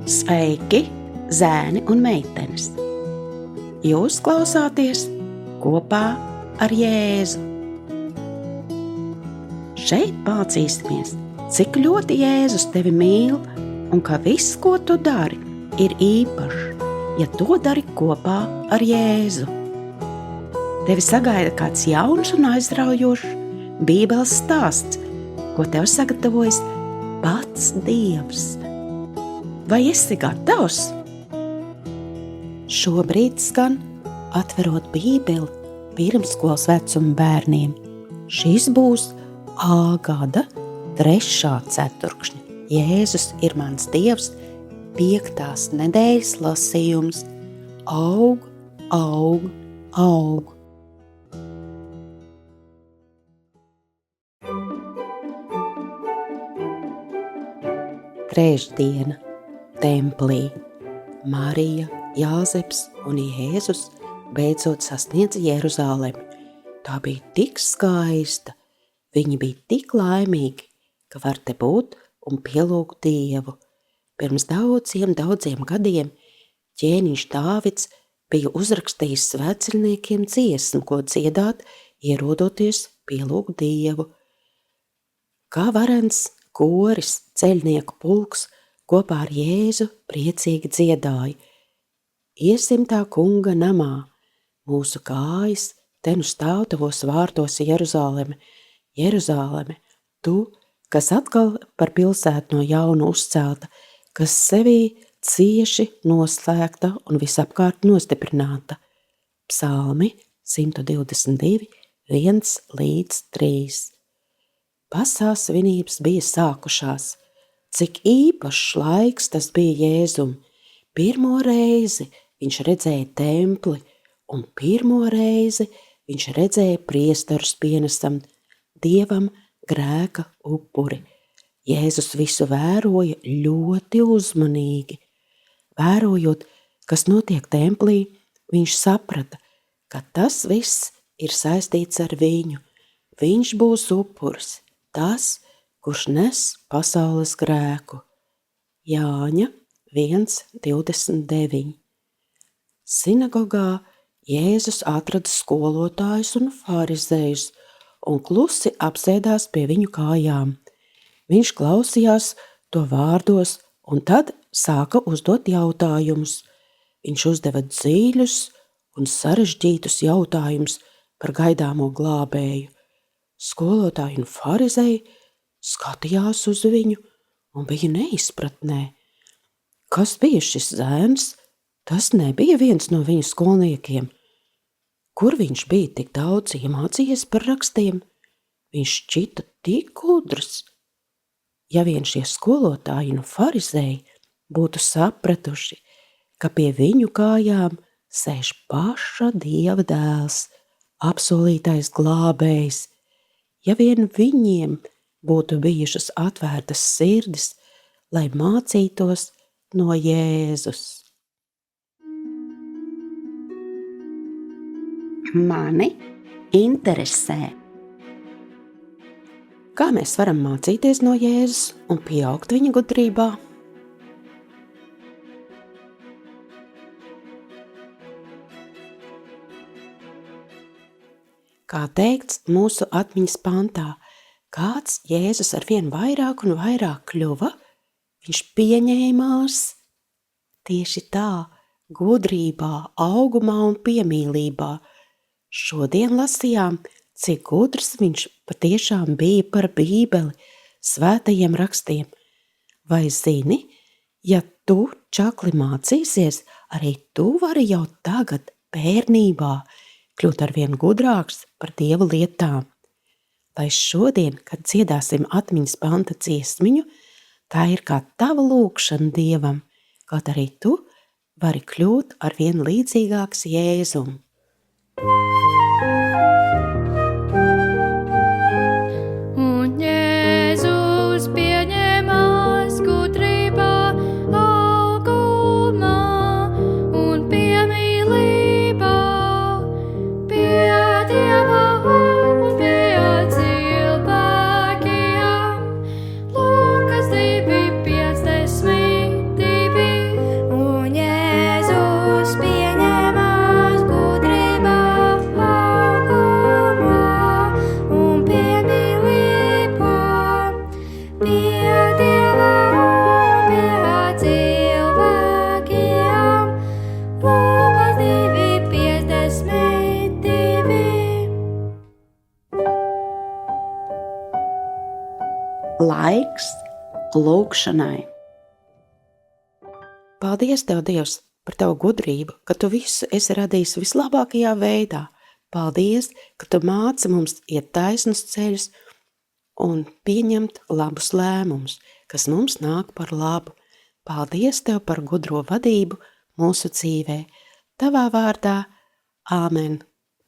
Sveiki, zēni un meitenes! Jūs klausāties kopā ar Jēzu. Šeit mācīsimies, cik ļoti Jēzus tevi mīl un ka viss, ko tu dari, ir īpašs, ja to dari kopā ar Jēzu. Tevi sagaida kāds jauns un aizraujošs Bībeles stāsts, ko tev sagatavojis pats Dievs. Vai esi gatavs? Šobrīd skan atverot Bībeli pirmsskolas vecuma bērniem. Šis būs A gada 3. ceturkšņa. Jēzus ir mans Dievs 5. nedēļas lasījums. Aug, aug, aug. Trešdiena. Templī. Marija, Jāzeps un Jēzus beidzot sasniedza Jeruzalemi. Tā bija tik skaista, viņi bija tik laimīgi, ka var te būt un pielūgt Dievu. Pirms daudziem gadiem ķēniņš Dāvids bija uzrakstījis svētceļniekiem dziesmu, ko dziedāt, ierodoties pielūgt Dievu. Kā varens koris, ceļnieku pulks, kopā ar Jēzu priecīgi dziedāja. Iesim tā kunga namā, mūsu kājas te nu stāv tavos vārtos Jeruzaleme. Jeruzaleme, tu, kas atkal par pilsētu no jauna uzcelta, kas sevī cieši noslēgta un visapkārt nostiprināta. Psalmi 122, 1-3. Pasās svinības bija sākušās. Cik īpašs laiks tas bija Jēzum. Pirmo reizi viņš redzēja templi, un pirmo reizi viņš redzēja priestarus pienesam Dievam grēka upuri. Jēzus visu vēroja ļoti uzmanīgi. Vērojot, kas notiek templī, viņš saprata, ka tas viss ir saistīts ar viņu. Viņš būs upuris, tas, kurš nes pasaules grēku. Jāņa 1:29. Sinagogā Jēzus atrada skolotājus un farizējus un klusi apsēdās pie viņu kājām. Viņš klausījās to vārdos un tad sāka uzdot jautājumus. Viņš uzdeva dziļus un sarežģītus jautājumus par gaidāmo glābēju. Skolotāji un farizēji skatījās uz viņu un bija neizpratnē. Kas bija šis zēns? Tas nebija viens no viņu skolniekiem. Kur viņš bija tik daudz iemācījies par rakstiem? Viņš šķita tik gudrs. Ja vien šie skolotāji un farizēji būtu sapratuši, ka pie viņu kājām sēž paša Dieva dēls, apsolītais glābējs, ja vien viņiem būtu bijušas atvērtas sirdis, lai mācītos no Jēzus. Mani interesē. Kā mēs varam mācīties no Jēzus un pieaugt viņa gudrībā? Kā teikts mūsu atmiņas pantā, kāds Jēzus arvien vairāk un vairāk kļuva, viņš pieņēmās tieši tā, gudrībā, augumā un piemīlībā. Šodien lasījām, cik gudrs viņš patiešām bija par Bībeli, svētajiem rakstiem. Vai zini, ja tu čakli mācīsies, arī tu vari jau tagad, bērnībā, kļūt arvien gudrāks par Dieva lietām. Lai šodien, kad dziedāsim atmiņas panta dziesmiņu, tā ir kā tava lūgšana Dievam, kaut arī tu vari kļūt arvien līdzīgāks Jēzum. Un Jēzus pieņēmās gudrībā, augumā un piemīlībā, pie Dieva un pie cilvēkiem. Lukas 2:52. laiks lūgšanai. Paldies Tev, Dievs, par Tavu gudrību, ka Tu visu esi radījis vislabākajā veidā. Paldies, ka Tu māci mums iet taisnus ceļus un pieņemt labus lēmumus, kas mums nāk par labu. Paldies Tev par gudro vadību mūsu dzīvē. Tavā vārdā. Āmen.